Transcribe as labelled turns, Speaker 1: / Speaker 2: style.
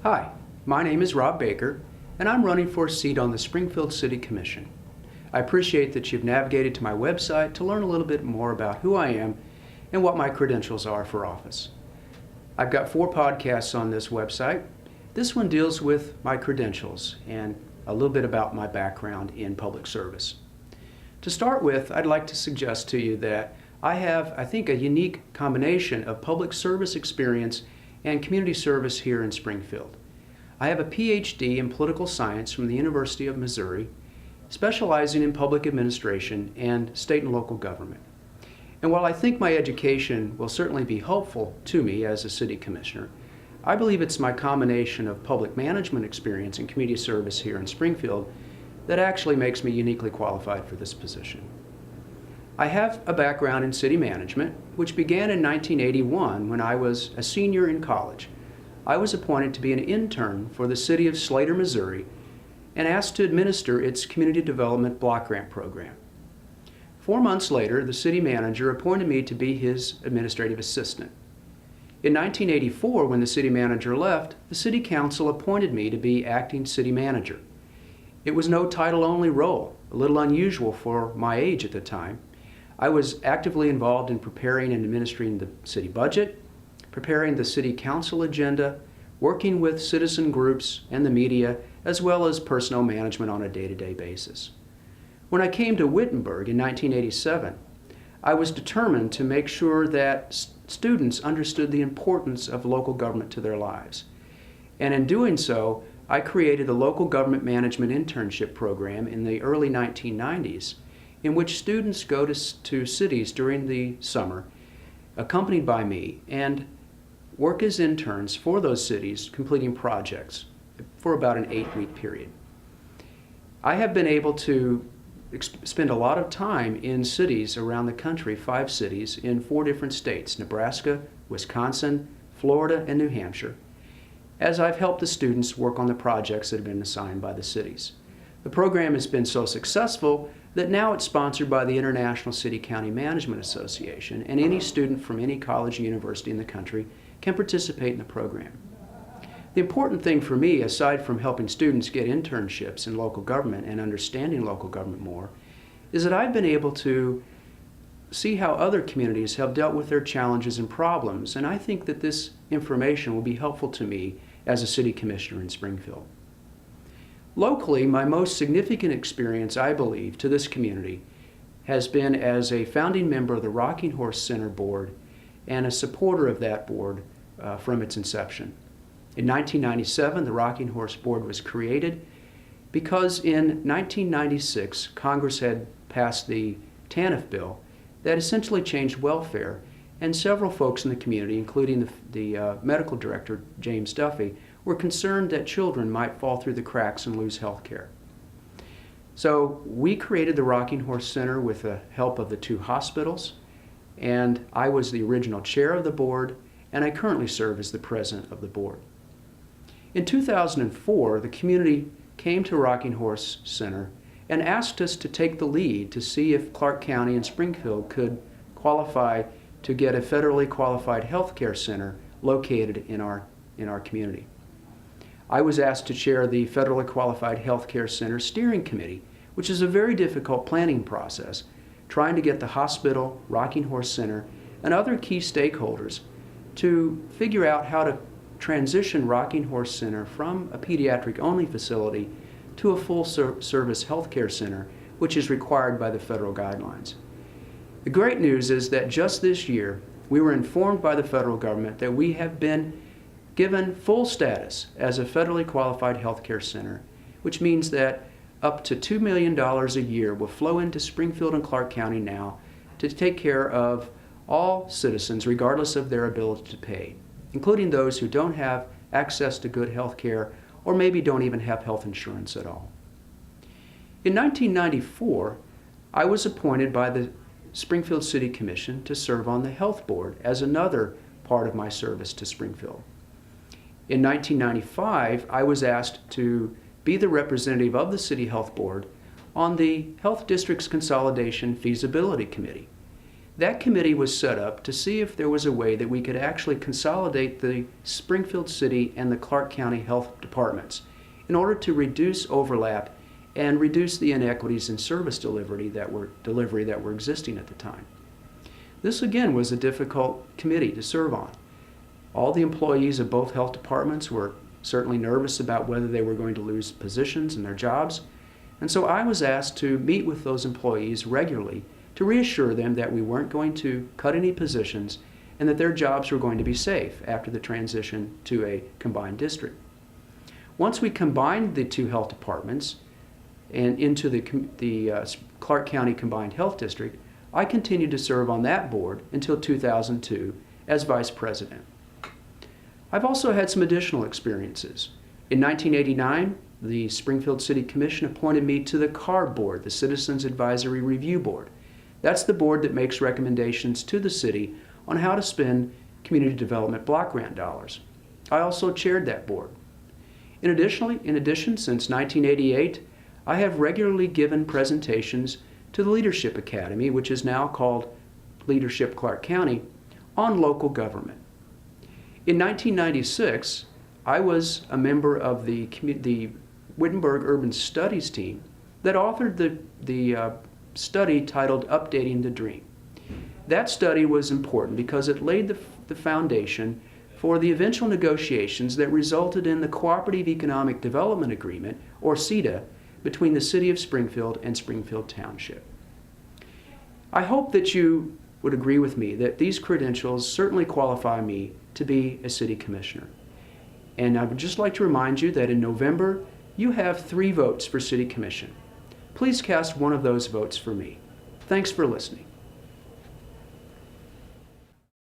Speaker 1: Hi, my name is Rob Baker, and I'm running for a seat on the Springfield City Commission. I appreciate that you've navigated to my website to learn a little bit more about who I am and what my credentials are for office. I've got 4 podcasts on this website. This one deals with my credentials and a little bit about my background in public service. To start with, I'd like to suggest to you that I have, I think, a unique combination of public service experience and community service here in Springfield. I have a PhD in political science from the University of Missouri, specializing in public administration and state and local government. And while I think my education will certainly be helpful to me as a city commissioner, I believe it's my combination of public management experience and community service here in Springfield that actually makes me uniquely qualified for this position. I have a background in city management, which began in 1981 when I was a senior in college. I was appointed to be an intern for the city of Slater, Missouri, and asked to administer its community development block grant program. 4 months later, the city manager appointed me to be his administrative assistant. In 1984, when the city manager left, the city council appointed me to be acting city manager. It was no title-only role, a little unusual for my age at the time. I was actively involved in preparing and administering the city budget, preparing the city council agenda, working with citizen groups and the media, as well as personnel management on a day-to-day basis. When I came to Wittenberg in 1987, I was determined to make sure that students understood the importance of local government to their lives. And in doing so, I created the Local Government Management Internship Program in the early 1990s, in which students go to cities during the summer, accompanied by me, and work as interns for those cities, completing projects for about an 8-week period. I have been able to spend a lot of time in cities around the country, 5 cities in 4 different states, Nebraska, Wisconsin, Florida, and New Hampshire, as I've helped the students work on the projects that have been assigned by the cities. The program has been so successful that now it's sponsored by the International City-County Management Association, and any student from any college or university in the country can participate in the program. The important thing for me, aside from helping students get internships in local government and understanding local government more, is that I've been able to see how other communities have dealt with their challenges and problems, and I think that this information will be helpful to me as a city commissioner in Springfield. Locally, my most significant experience, I believe, to this community has been as a founding member of the Rocking Horse Center Board and a supporter of that board from its inception. In 1997, the Rocking Horse Board was created because in 1996, Congress had passed the TANF bill that essentially changed welfare, and several folks in the community, including the medical director, James Duffy, were concerned that children might fall through the cracks and lose health care. So we created the Rocking Horse Center with the help of the 2 hospitals, and I was the original chair of the board, and I currently serve as the president of the board. In 2004, the community came to Rocking Horse Center and asked us to take the lead to see if Clark County and Springfield could qualify to get a federally qualified health care center located in our community. I was asked to chair the Federally Qualified Health Care Center Steering Committee, which is a very difficult planning process, trying to get the hospital, Rocking Horse Center, and other key stakeholders to figure out how to transition Rocking Horse Center from a pediatric-only facility to a full-service health care center, which is required by the federal guidelines. The great news is that just this year, we were informed by the federal government that we have been given full status as a federally qualified health care center, which means that up to $2 million a year will flow into Springfield and Clark County now to take care of all citizens, regardless of their ability to pay, including those who don't have access to good health care or maybe don't even have health insurance at all. In 1994, I was appointed by the Springfield City Commission to serve on the Health Board as another part of my service to Springfield. In 1995, I was asked to be the representative of the City Health Board on the Health Districts Consolidation Feasibility Committee. That committee was set up to see if there was a way that we could actually consolidate the Springfield City and the Clark County Health Departments in order to reduce overlap and reduce the inequities in service delivery that were existing at the time. This again was a difficult committee to serve on. All the employees of both health departments were certainly nervous about whether they were going to lose positions and their jobs, and so I was asked to meet with those employees regularly to reassure them that we weren't going to cut any positions and that their jobs were going to be safe after the transition to a combined district. Once we combined the two health departments and into the Clark County Combined Health District, I continued to serve on that board until 2002 as vice president. I've also had some additional experiences. In 1989, the Springfield City Commission appointed me to the CARB Board, the Citizens Advisory Review Board. That's the board that makes recommendations to the city on how to spend community development block grant dollars. I also chaired that board. In addition, since 1988, I have regularly given presentations to the Leadership Academy, which is now called Leadership Clark County, on local government. In 1996, I was a member of the Wittenberg Urban Studies team that authored the study titled Updating the Dream. That study was important because it laid the foundation for the eventual negotiations that resulted in the Cooperative Economic Development Agreement, or CEDA, between the City of Springfield and Springfield Township. I hope that you would agree with me that these credentials certainly qualify me to be a city commissioner. And I would just like to remind you that in November, you have 3 votes for city commission. Please cast one of those votes for me. Thanks for listening.